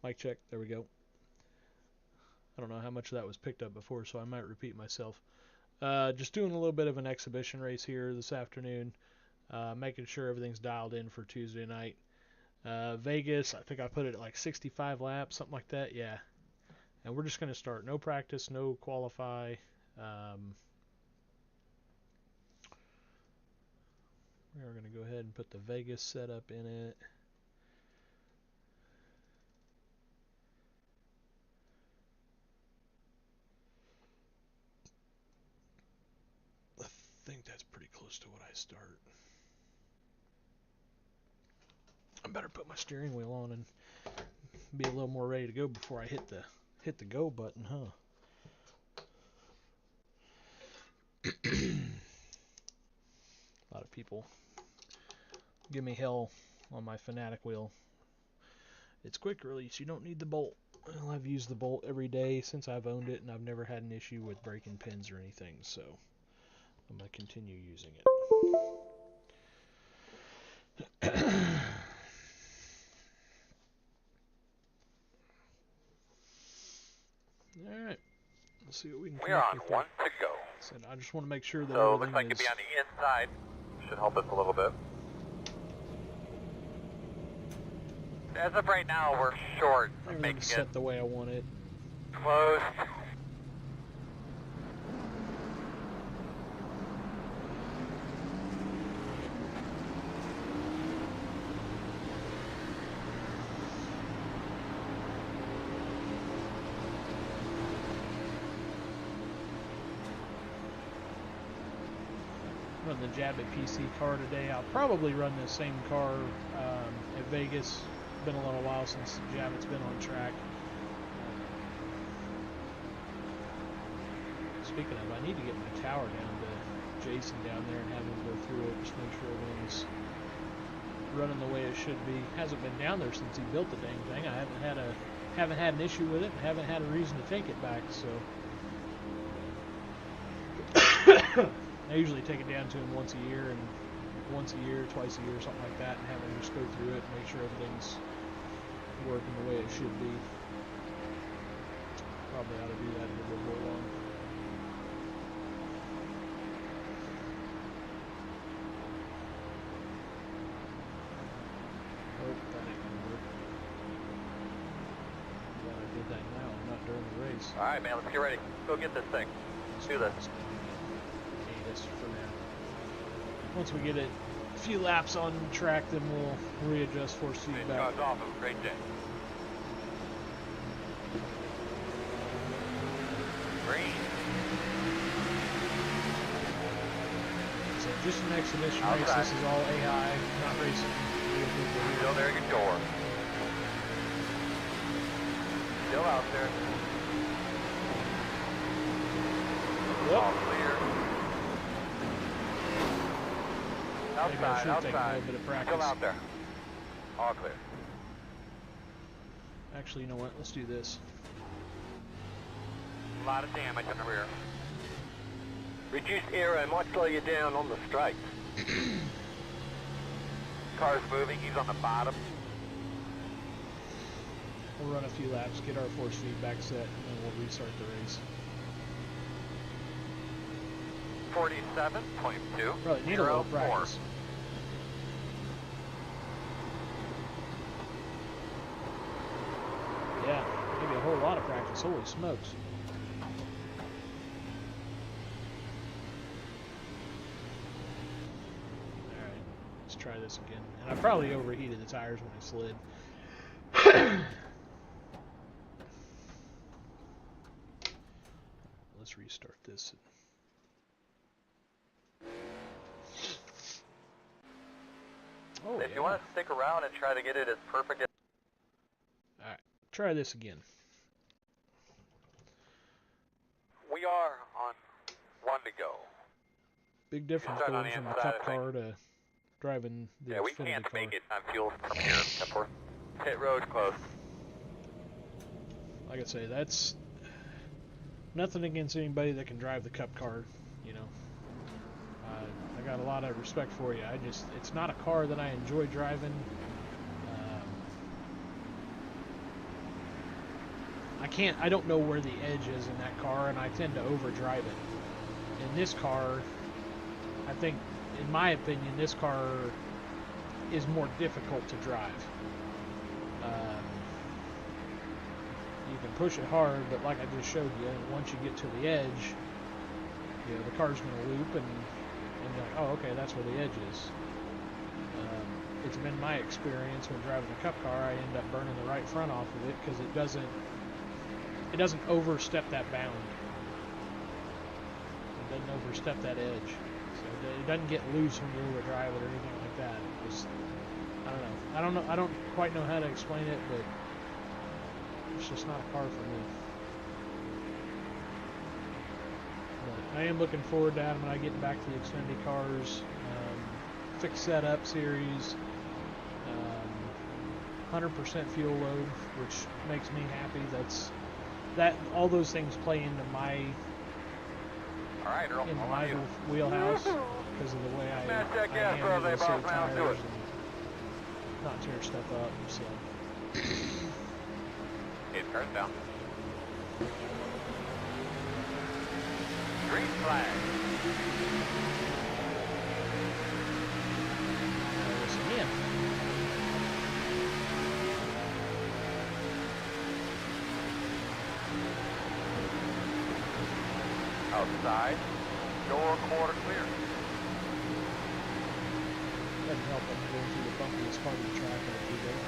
Mic check. There we go. I don't know how much of that was picked up before, so I might repeat myself. Just doing a little bit of an exhibition race here this afternoon, making sure everything's dialed in for Tuesday night. Vegas, I think I put it at like 65 laps, something like that, yeah. And we're just going to start. No practice, no qualify. We're going to go ahead and put the Vegas setup in it. I think that's pretty close to what I start. I better put my steering wheel on and be a little more ready to go before I hit the go button, huh? A lot of people give me hell on my Fanatic wheel. It's quick release, you don't need the bolt. Well, I've used the bolt every day since I've owned it, and I've never had an issue with breaking pins or anything, so I'm going to continue using it. Alright, let's see what we can We are on one to go. So I just want to make sure that so everything looks like is... it'd be on the inside. Should help us a little bit. As of right now, we're short of making it set the way I want it. close. Run the Jab at PC car today. I'll probably run the same car at Vegas. Been a little while since Javit's been on track. Speaking of, I need to get my tower down to Jason down there and have him go through it, just make sure everything's running the way it should be. Hasn't been down there since he built the dang thing. I haven't had an issue with it, and haven't had a reason to take it back. So I usually take it down to him once a year, twice a year, something like that, and have him just go through it and make sure everything's working the way it should be. Probably ought to do that a little bit more long. Oh, that ain't gonna work. Glad I did that now, not during the race. Alright, man, let's get ready. Go get this thing. Let's do this. For now. Once we get a few laps on track, then we'll readjust force feedback. Off. Have a great day. Green. So just an exhibition race. This is all AI, not racing. Still there, good door. Still out there. Yep. All clear. Outside. Take a little bit of practice. Still out there. All clear. Actually, you know what? Let's do this. A lot of damage in the rear. Reduced aero might slow you down on the straight. Car's moving, he's on the bottom. We'll run a few laps, get our force feedback set, and then we'll restart the race. 47.2. Probably need a little practice. Yeah, maybe a whole lot of practice. Holy smokes. Alright, let's try this again. And I probably overheated the tires when I slid. Let's restart this. Oh, if you want to stick around and try to get it as perfect as... Alright, try this again. We are on one to go. Big difference going from a cup car to driving the Xfinity car. We can't make it on fuel from here, except for pit road close. Like I say, that's Nothing against anybody that can drive the Cup car, you know. I got a lot of respect for you. It's not a car that I enjoy driving. I don't know where the edge is in that car, and I tend to overdrive it. In this car, I think, in my opinion, this car is more difficult to drive. You can push it hard, but like I just showed you, once you get to the edge, you know, the car's going to loop, and you're like, oh, okay, that's where the edge is. It's been my experience when driving a Cup car, I end up burning the right front off of it because it doesn't overstep that bound. It doesn't overstep that edge. So it doesn't get loose when you overdrive it or anything like that. It just, I don't know. I don't quite know how to explain it, but it's just not a car for me. But I am looking forward to Adam and I getting back to the Xfinity cars. Fixed setup series. 100% fuel load, which makes me happy. All those things play into my wheelhouse because of the way I handle the save tires and not tear stuff up. So. Turn down. Green flag. Listen in. Outside, door quarter clear. Doesn't help them going through the bumpiest part of the track every day.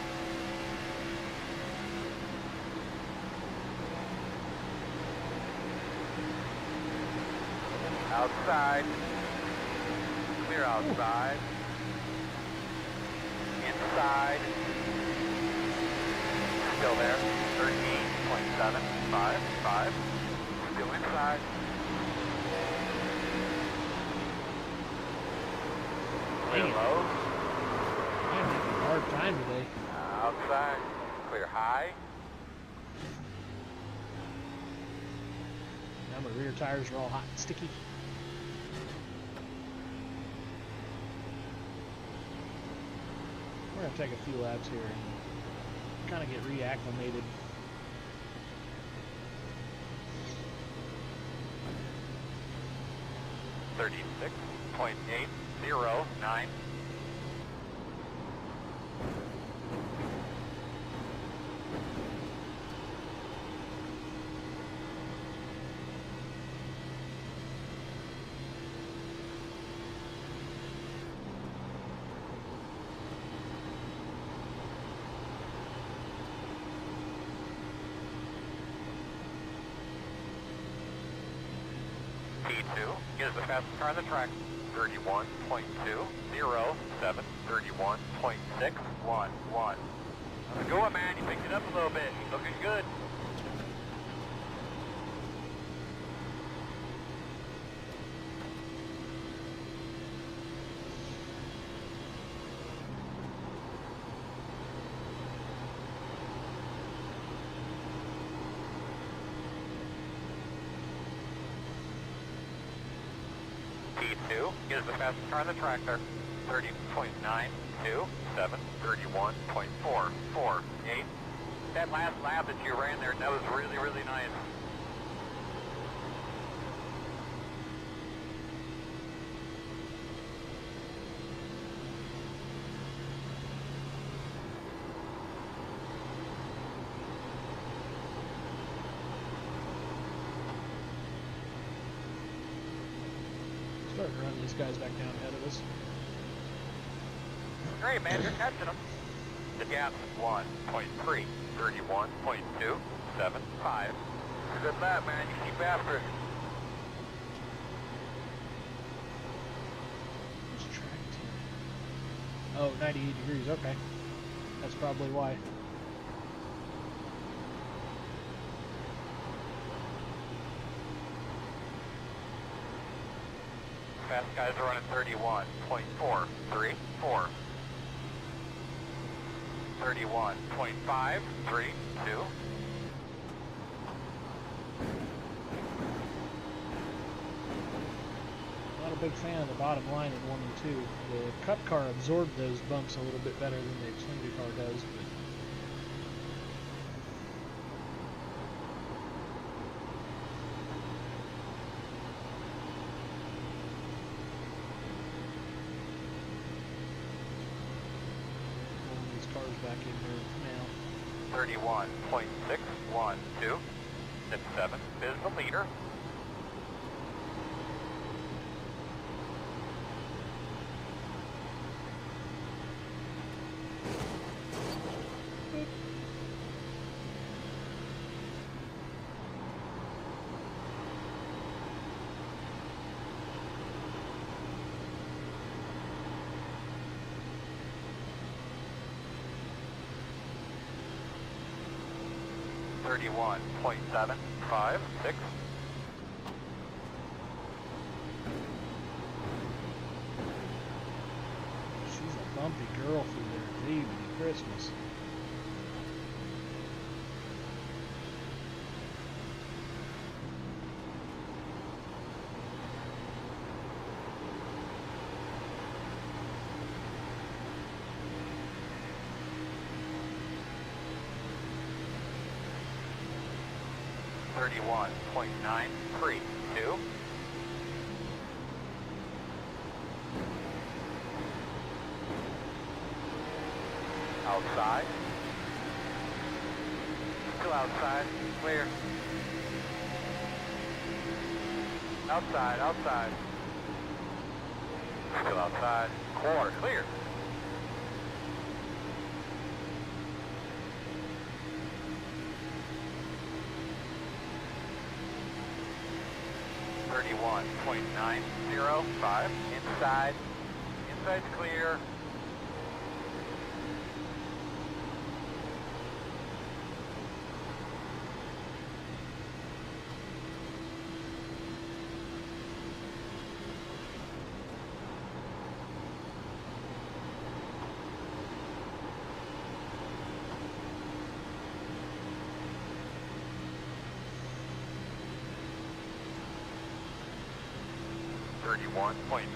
Outside, clear outside. Inside, still there. 13.755. Still inside. Clear low. I'm having a hard time today. Outside. Clear high. Now my rear tires are all hot and sticky. We're going to take a few laps here and kind of get reacclimated. .809. P2 is the fastest car on the track. 31.207, 31.611. How's it going, man? You picked it up a little bit. Looking good. P2 is the fastest car on the track there. 30.927, 31.448. That last lap that you ran there, that was really, really nice. Starting to run these guys back down ahead of us. Great, man, you're catching them. The gap's 1.3, 31.275. Good lap, man, you keep after it. Where's track 10? Oh, 98 degrees, okay. That's probably why. Fast guys are running 31.434. 31.532. big fan of the bottom line in 1 and 2. The Cup car absorbed those bumps a little bit better than the Xfinity car does, but pulling these cars back in here now. 31.612. At 7 is the leader. .756. She's a bumpy girl through there, baby Christmas. .932. Outside. Still outside. Clear. Outside, outside. Still outside. Quarter, clear. .905. Inside. Inside's clear.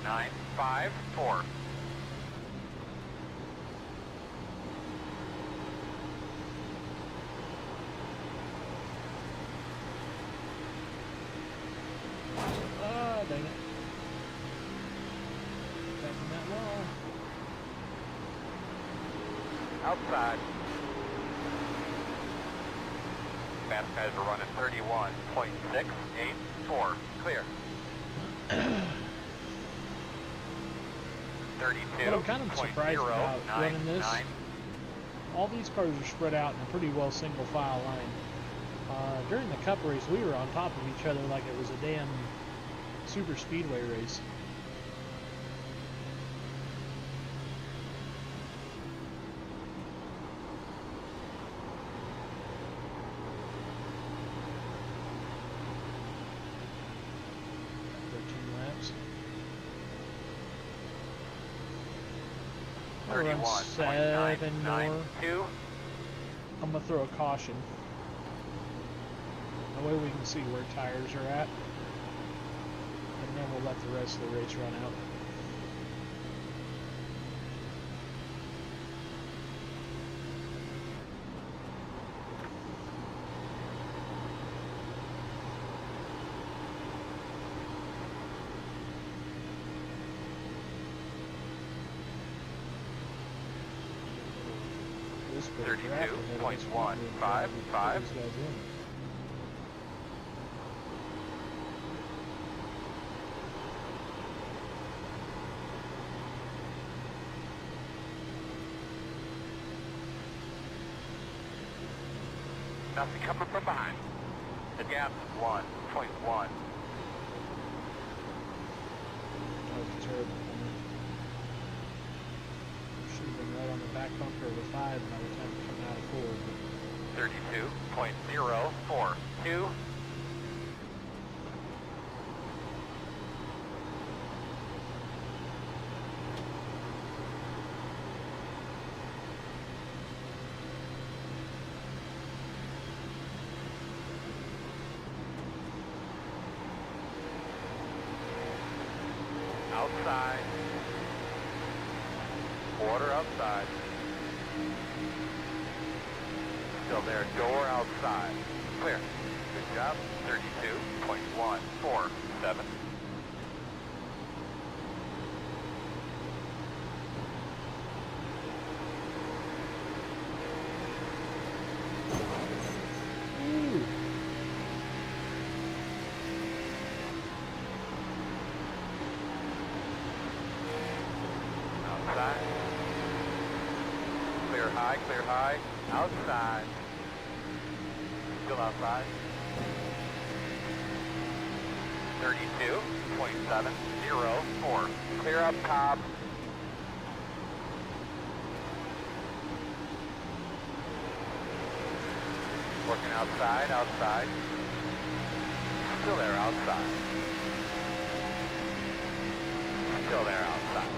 .954. Ah, dang it. Back in that wall. Outside. Fast guys are running 31.684. Clear. 32. What I'm kind of surprised about running this, all these cars are spread out in a pretty well single file line. During the Cup race, we were on top of each other like it was a damn super speedway race. I'll run 7 more. I'm going to throw a caution. That way we can see where tires are at. And then we'll let the rest of the race run out. This 32.155. Nothing coming from behind. The gap 1.1. That was terrible. Should have been right on the back bumper of the 5 by the time it came out of 4. 32.042. outside. Quarter outside. Still there, door outside. Clear. Good job. 32.147. Outside. Clear high. Outside. Still outside. 32.704. Clear up top. Working outside. Still there outside. Still there outside.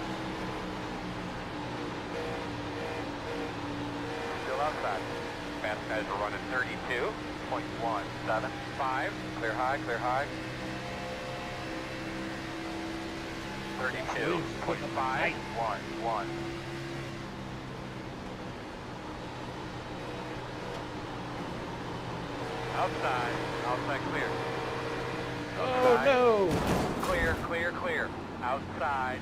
Still outside. Fast guys are running 32.175. Clear high. 32.511. Outside clear. Oh no! Clear. Outside.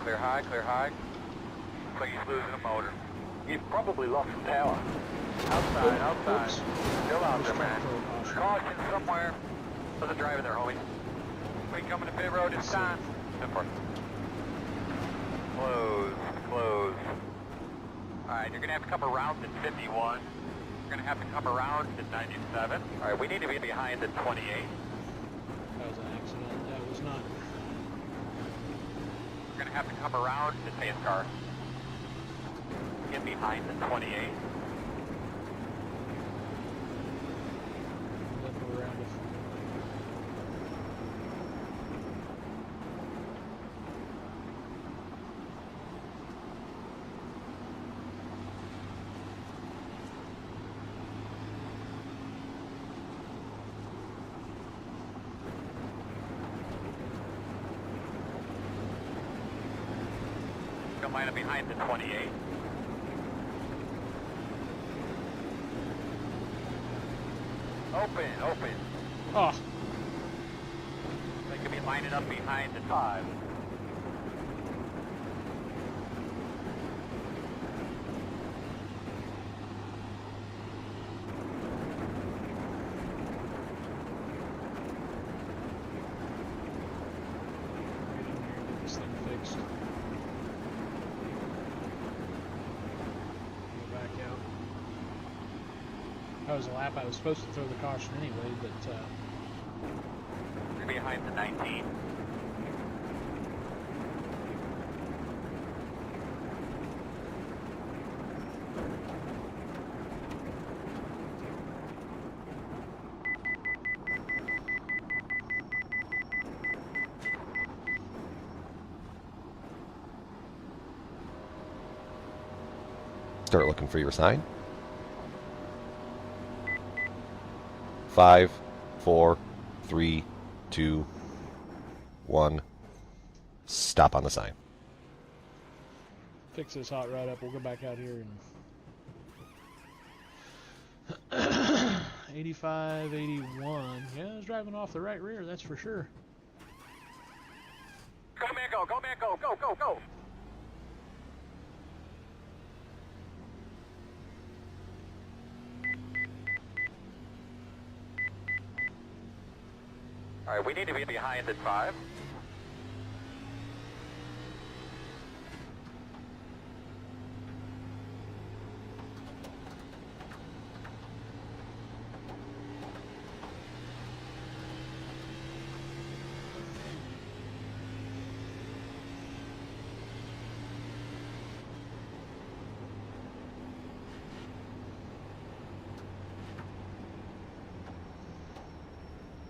Clear high. Looks like he's losing a motor. You've probably lost some power. Outside. Oops. Still out there, man. Caution somewhere. There's a driver there, homie. We coming to pit road, it's time. Close. Alright, you're gonna have to come around at 51. You're gonna have to come around at 97. Alright, we need to be behind at 28. That was an accident. That was not. We're gonna have to come around the pace car. Get behind the 28. Left or around us. Come line up behind the 28. Open. Oh, They could be lining up behind the 5. get this thing fixed. Go back out. That was a lap. I was supposed to throw the caution anyway, but You're behind the 19. Start looking for your sign. 5, 4, 3, 2, 1. Stop on the sign. fix this hot rod up. We'll go back out here and 85, 81. Yeah, I was driving off the right rear, that's for sure. Go, man, go. All right, we need to be behind at 5.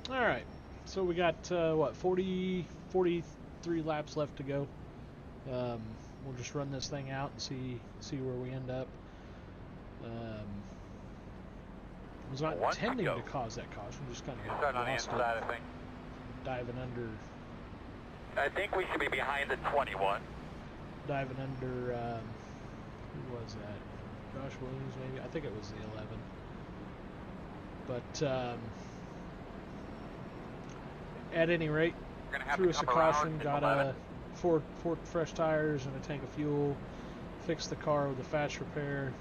All right, so we got what 43 laps left to go. We'll just run this thing out and see where we end up. Was not One to intending go. to cause that caution, just kind You're of starting on the lost inside, it, I think. diving under. I think we should be behind the 21. Diving under, who was that? Josh Williams, maybe? I think it was the 11. But at any rate, We're gonna have threw to us a come around caution, in got 11. four fresh tires and a tank of fuel, fixed the car with a fast repair.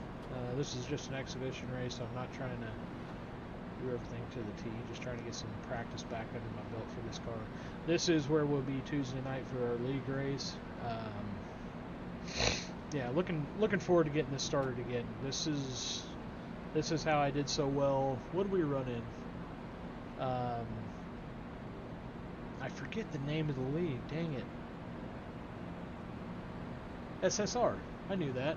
This is just an exhibition race, so I'm not trying to do everything to the T, just trying to get some practice back under my belt for this car. This is where we'll be Tuesday night for our league race. Yeah, looking forward to getting this started again. This is how I did so well. What did we run in? I forget the name of the league. Dang it. SSR. I knew that.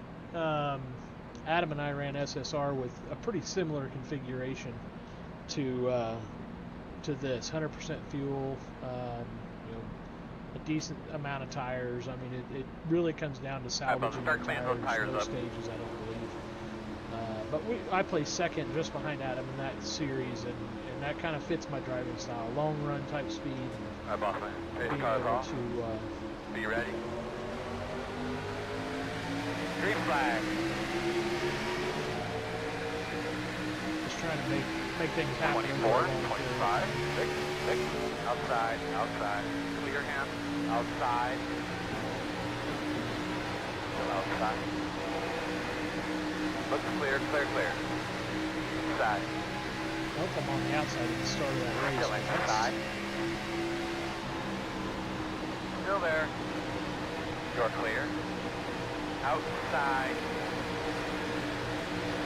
Adam and I ran SSR with a pretty similar configuration to this. 100% fuel. A decent amount of tires. I mean, it really comes down to salvaging the tires. No stages, I don't believe. But I place second just behind Adam in that series, and that kind of fits my driving style. Long run type speed. Alright, boss man. Chase cars off. Be ready. Green flag. Just trying to make things happen. 24, 25, 6, 6. Outside, outside. Clear hand. Outside. Still outside. Looks clear, clear, clear. Inside. I hope I'm on the outside at the start of that race. Still inside. Still there. You're clear. Outside.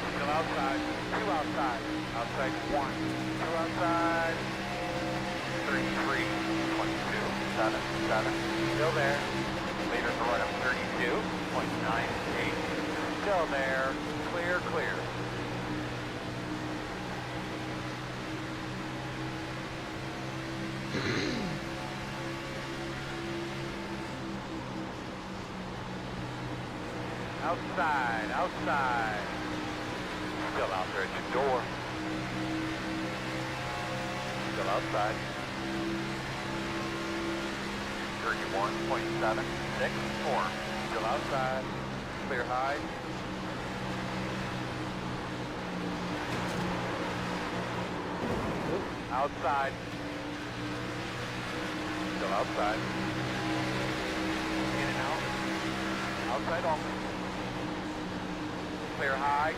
Still outside. Two outside. Outside one. Two outside. 33, 22, 7, 7. Still there. Leader to run up 32.98. Still there. Clear, clear. Outside, outside. Still out there at your door. Still outside. 31.764. Still outside. Clear high. Outside. Still outside. In and out. Outside only. Clear high.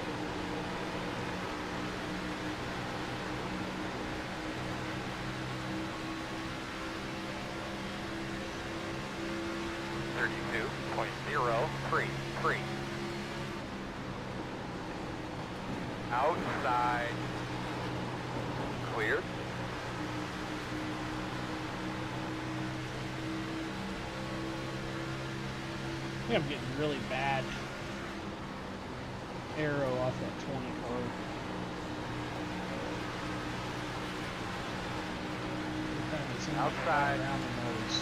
.033. Outside. Clear. I think I'm getting really bad arrow off that 20 car. Outside. Around the nose.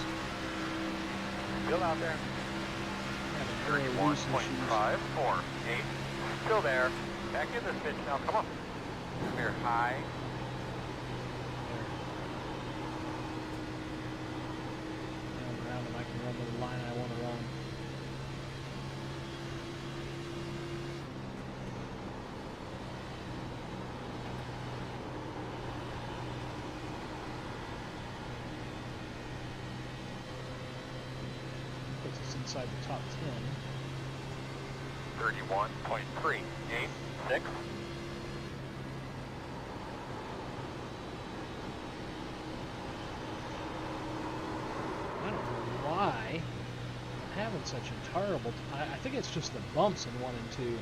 Still out there. 31.548. Still there. Back in this bitch now. Come on. Come here. High. Around him, I can run the line I want to run. Puts us inside the top 10. 31.386. I don't know why I'm having such a terrible I think it's just the bumps in 1 and 2.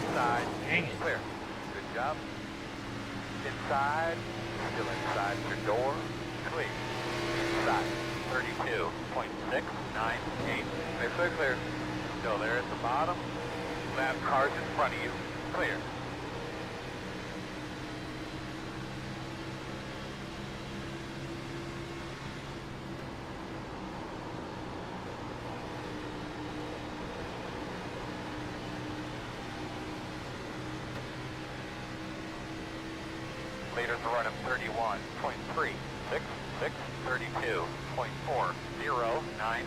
Inside. Dang it. Clear. Good job. Inside. Still inside your door. Clear. Inside. 32.698. Clear, clear, clear. Still there at the bottom. Lap cars in front of you. Clear. Leaders to run up 31.366, 32.409.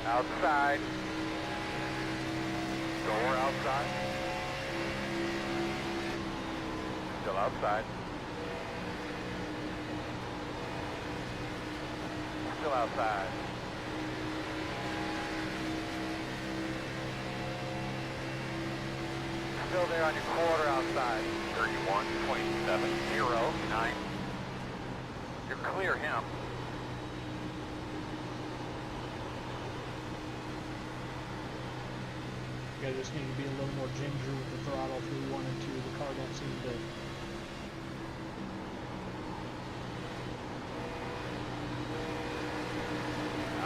Outside. Door outside. Still outside. Still outside. Still there on your quarter outside. 31.709. You're clear him. You guys just need to be a little more ginger with the throttle through 1 and 2. The car don't seem to...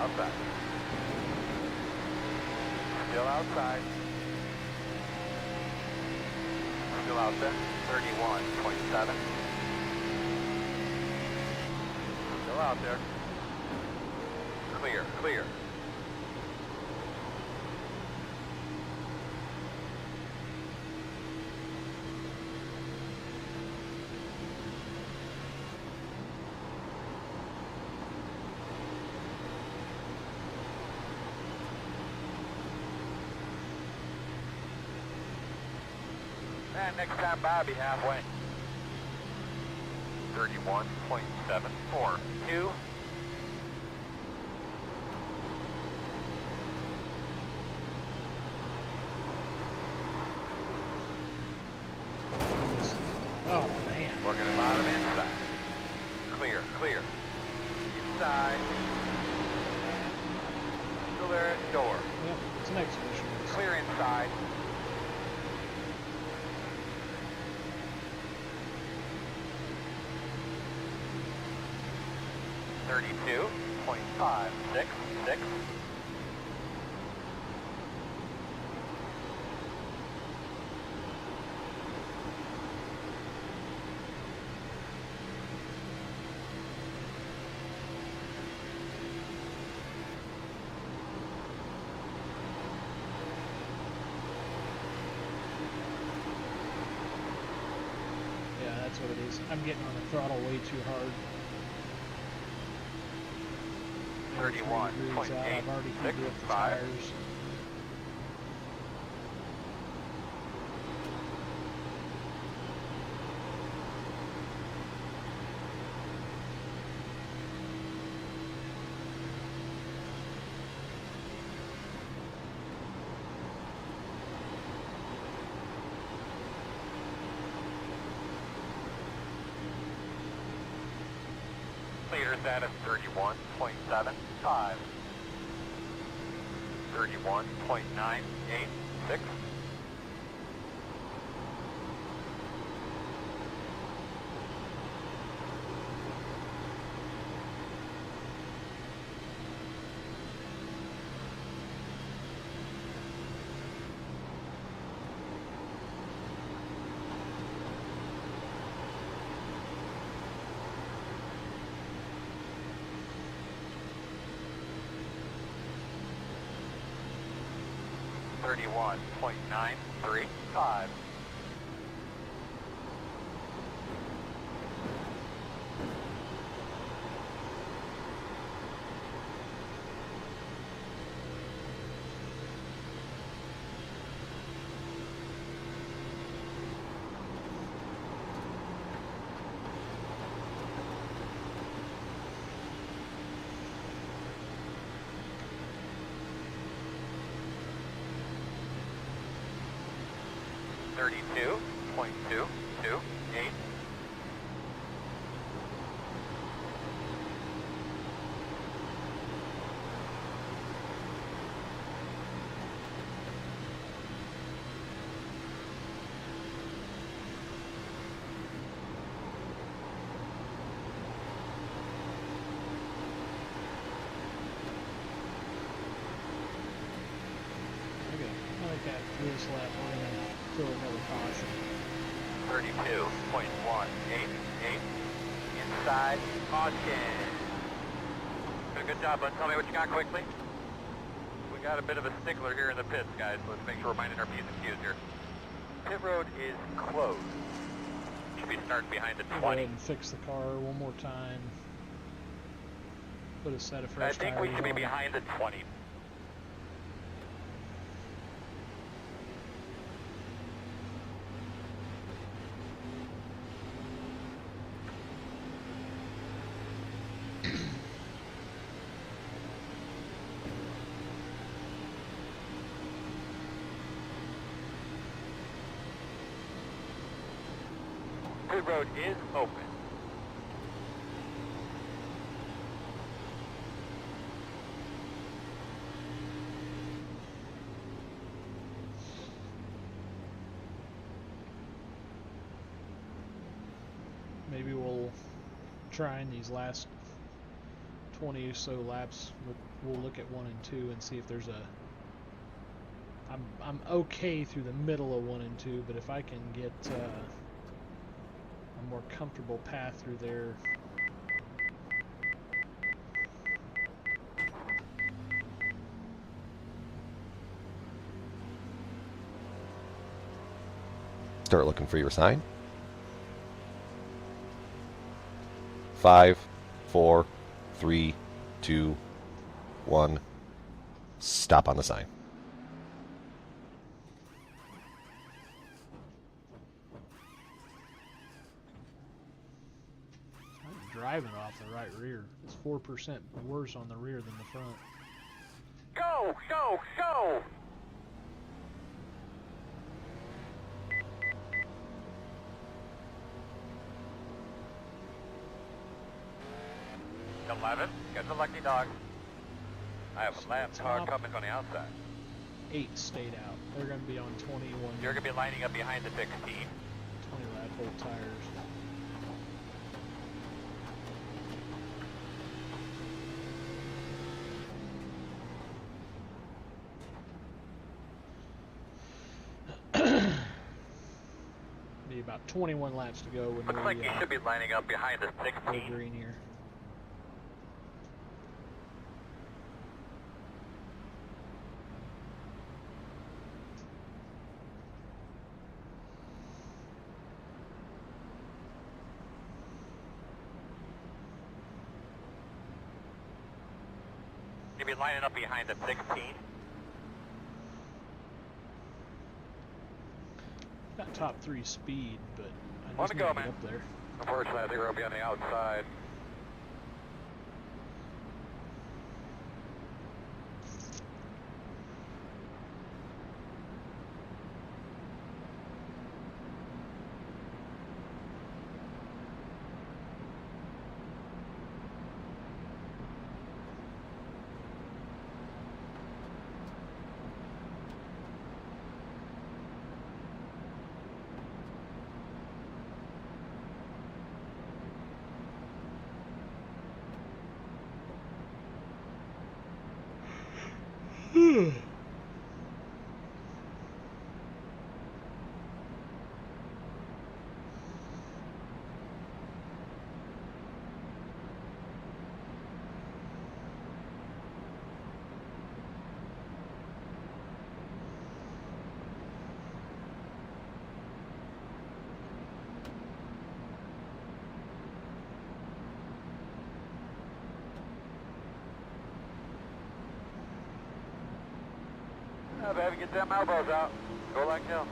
Outside. Still outside. Still out there. 31.7. Still out there. Clear, clear. And next time by, be halfway. 31.742. Oh, man. Working the bottom inside. Clear, clear. Inside. Still there at the door. Yep, it's an exhibition race. Clear inside. .566. Yeah, that's what it is. I'm getting on the throttle way too hard. 31.865. I've already heated up the tires. Leader status 31.75. 31.986. .935. .228. Okay, I like that. Through this lap, we're going to throw another caution. 32.188. Inside, caution. Good job, bud. Tell me what you got quickly. We got a bit of a stickler here in the pits, guys. Let's make sure we're minding our P's and Q's here. Pit road is closed. Should be starting behind the Go 20. ahead and fix the car one more time. Put a set of I fresh think we tires should be on it. behind the 20. Pit road is open. Maybe we'll try in these last 20 or so laps. We'll look at 1 and 2 and see if there's a. I'm okay through the middle of 1 and 2, but if I can get a more comfortable path through there. Start looking for your sign. 5, 4, 3, 2, 1. Stop on the sign. I'm driving off the right rear. It's 4% worse on the rear than the front. Go, go, go! $11, get the lucky dog. I have a lap car coming on the outside. 8 stayed out. They're going to be on 21. You're going to be lining up behind the 16. 20 lap old tires. Be about 21 laps to go when Looks like you should be lining up behind the we're 16. green here. You'll be lining up behind the 16. Got top 3 speed, but I Want just to go, need to man. get up there. Unfortunately, I think we're going to be on the outside. Oh, baby, get them elbows out. Go like hell.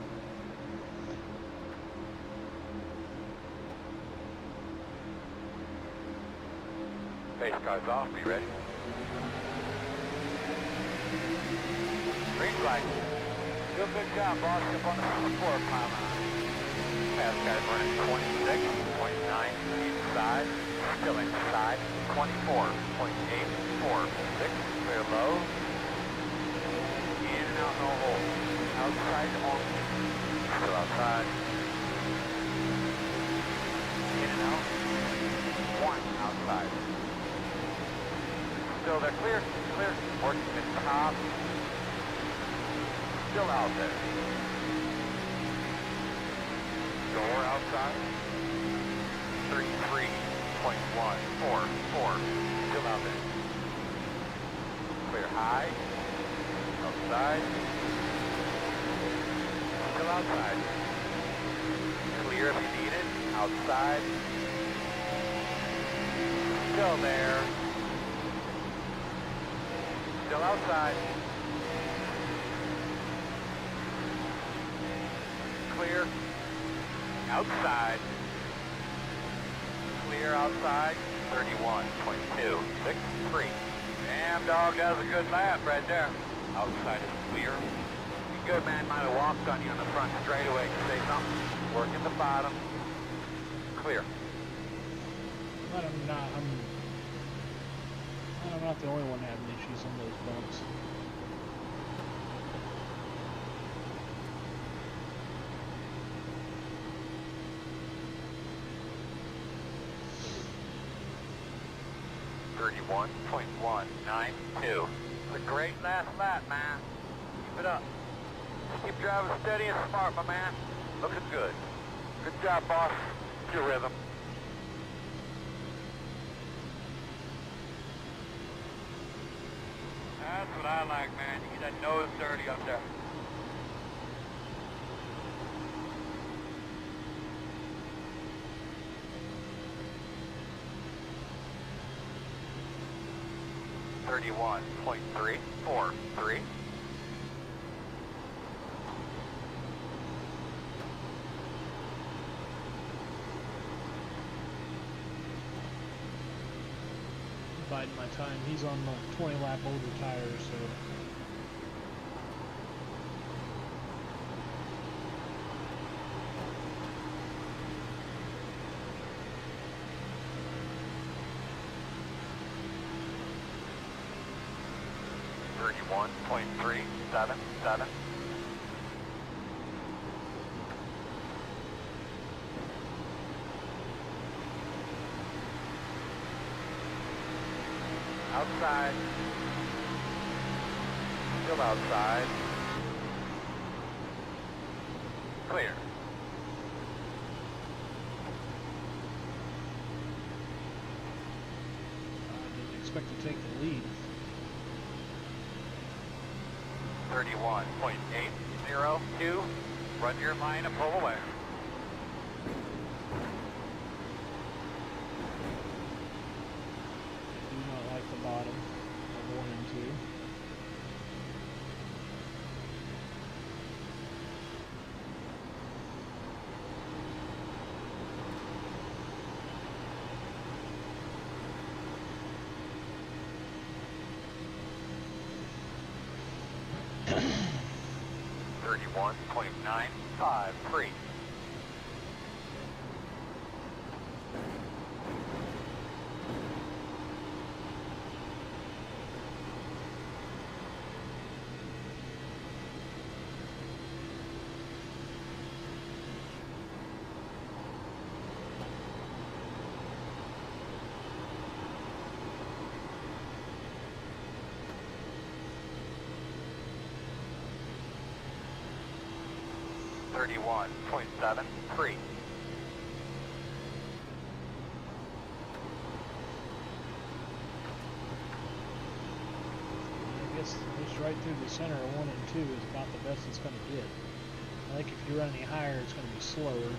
Face car's off. Be ready. Green flag. Do a good job, boss. Up on the 4 pylon. Fast guy's running 26, 29 inside. Still inside. 24, 0.846. Clear low. In and out, no hole. Outside only. Still outside. In and out. 1 outside. Still there. Clear. Clear. Working the top. Still out there. Door outside. 33.144. Still out there. Clear high. outside. Still outside. Clear if you need it. Outside. Still there. Still outside. Clear. Outside. Clear outside. 31.263. Damn dog, that was a good lap right there. Outside is clear. You good man might have walked on you on the front straightaway to say something. Working the bottom. Clear. But I'm not the only one having issues on those bumps. .192. It's a great last lap, man. Keep it up. Just keep driving steady and smart, my man. Looking good. Good job, boss. It's your rhythm. That's what I like, man. You get that nose dirty up there. .343. Biding my time. He's on the 20 lap older tires, so 31.377. Outside. Still outside. Clear. I didn't expect to take the lead. 31.802. Run your line and pull away. Do not like the bottom of 1 and 2. .953. .73. I guess just right through the center of 1 and 2 is about the best it's going to get. I think if you run any higher, it's going to be slower.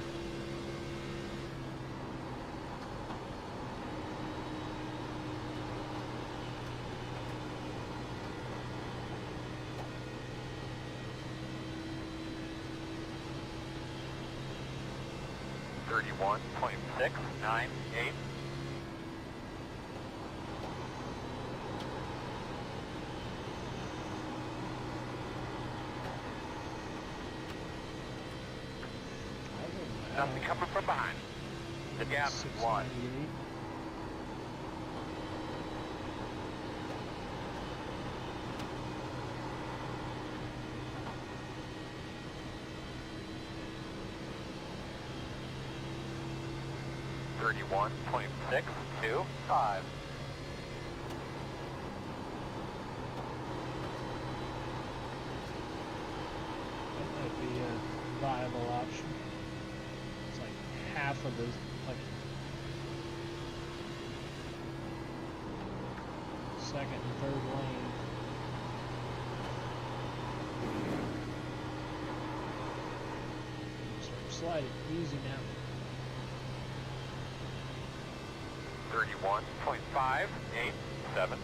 .698. Nothing coming from behind. The gap is 1. 31.625. That might be a viable option. It's like half of the, like, second and third lane. slide it. Easy now. 31.587.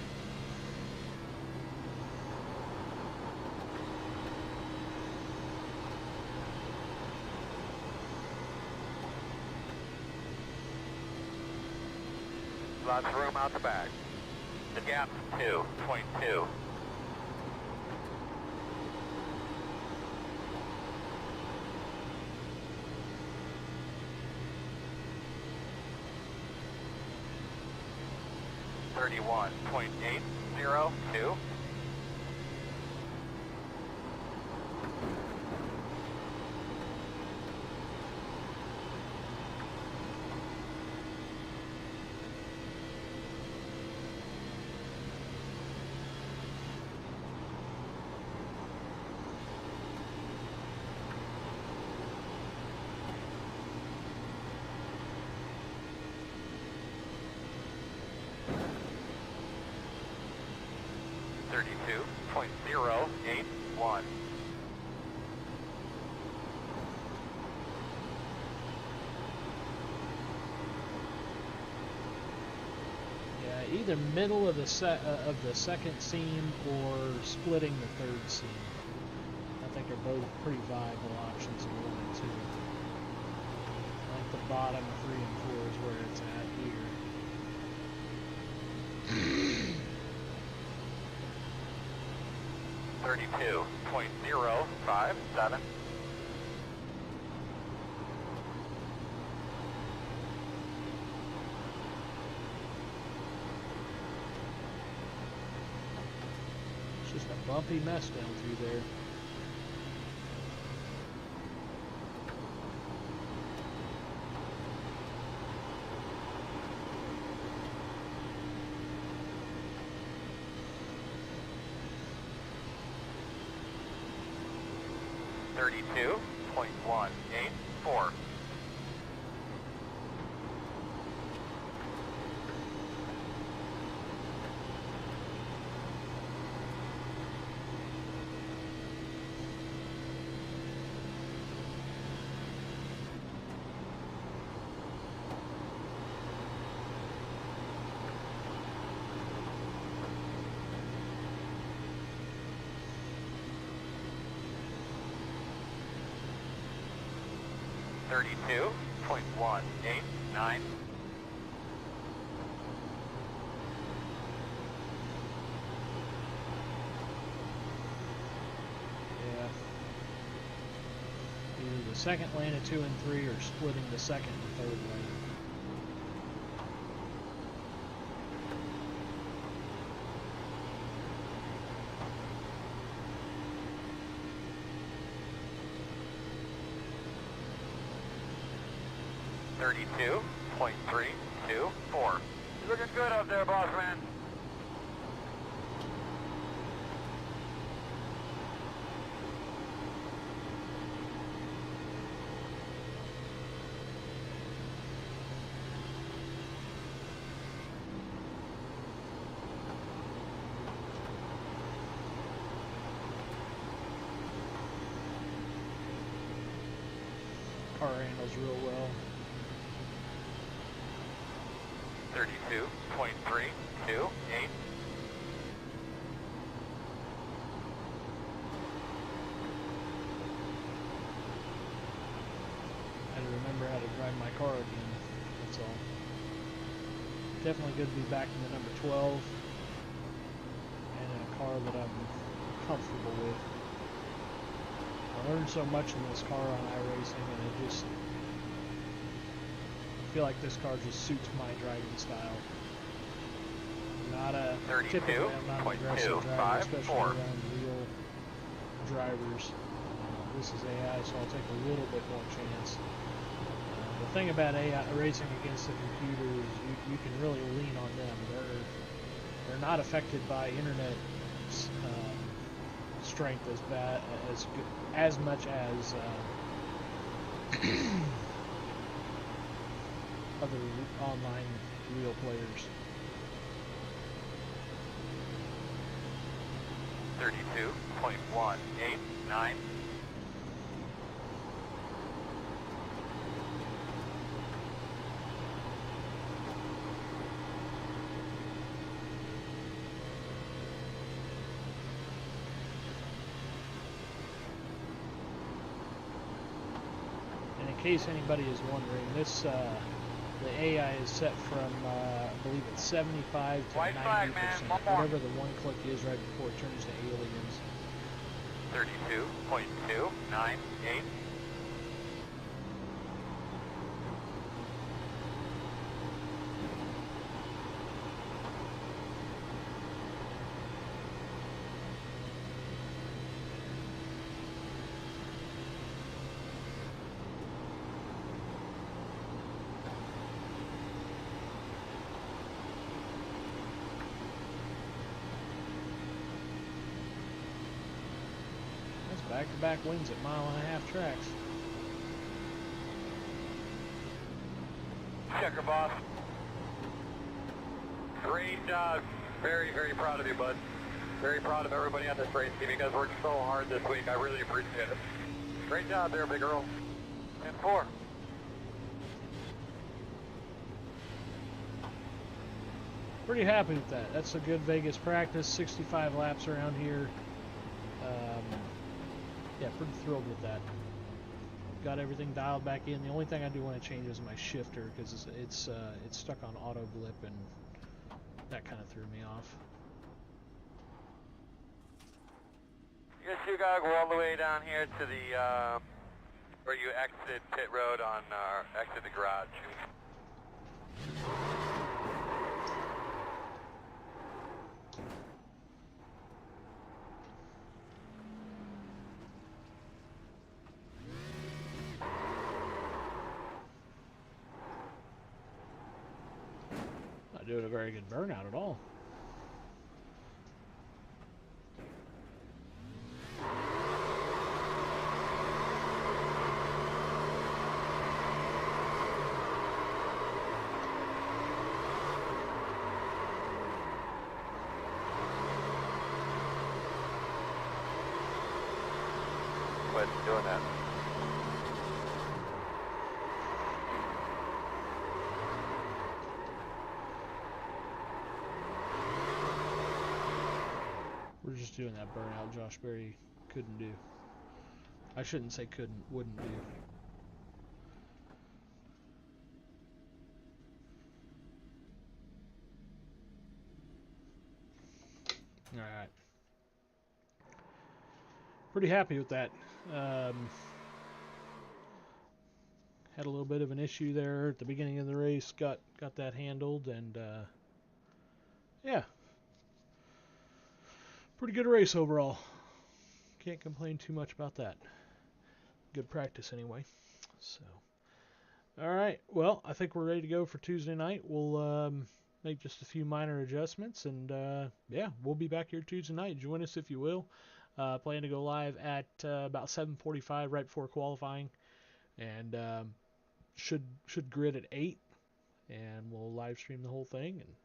Lots of room out the back. The gap's 2.2. .802. .081. Yeah, either middle of the second seam or splitting the third seam. I think are both pretty viable options in 1 and 2. I think the bottom of 3 and 4 is where it's at here. 32.057. It's just a bumpy mess down through there. .184. .189. Yeah. Either the second lane of 2 and 3 or splitting the second and third lane. .324. Looking good up there, boss man. Car handles real well. 32.328. I had to remember how to drive my car again. That's all. Definitely good to be back in the number 12 and in a car that I'm comfortable with. I learned so much in this car on iRacing, and it just, I feel like this car just suits my driving style. Typically I'm not an aggressive driver, especially around real drivers. This is AI, so I'll take a little bit more chance. The thing about AI racing against the computer is you can really lean on them. They're not affected by internet strength as much as other online real players. 32.189. case anybody is wondering, this the AI is set from I believe it's 75 to White 90%. flag, man. One more. Whatever the one click is right before it turns to aliens. 32.298. That's back-to-back wins at 1.5 miles tracks. Checker, boss. Great job. Very, very proud of you, bud. Very proud of everybody on this race team. You guys worked so hard this week. I really appreciate it. Great job there, big girl. 10-4. Pretty happy with that. That's a good Vegas practice. 65 laps around here. Yeah, pretty thrilled with that. Got everything dialed back in. The only thing I do want to change is my shifter because it's stuck on auto blip and that kind of threw me off. You guys go all the way down here to the where you exit pit road on exit the garage. Not doing a very good burnout at all. Quit doing that. We're just doing that burnout Josh Berry couldn't do. I shouldn't say couldn't, wouldn't do. Alright. Pretty happy with that. Had a little bit of an issue there at the beginning of the race. Got that handled, and yeah. Pretty good race overall. Can't complain too much about that. Good practice anyway. So, all right. Well, I think we're ready to go for Tuesday night. We'll make just a few minor adjustments, and yeah, we'll be back here Tuesday night. Join us if you will. Plan to go live at about 7:45 right before qualifying, and should grid at 8, and we'll live stream the whole thing and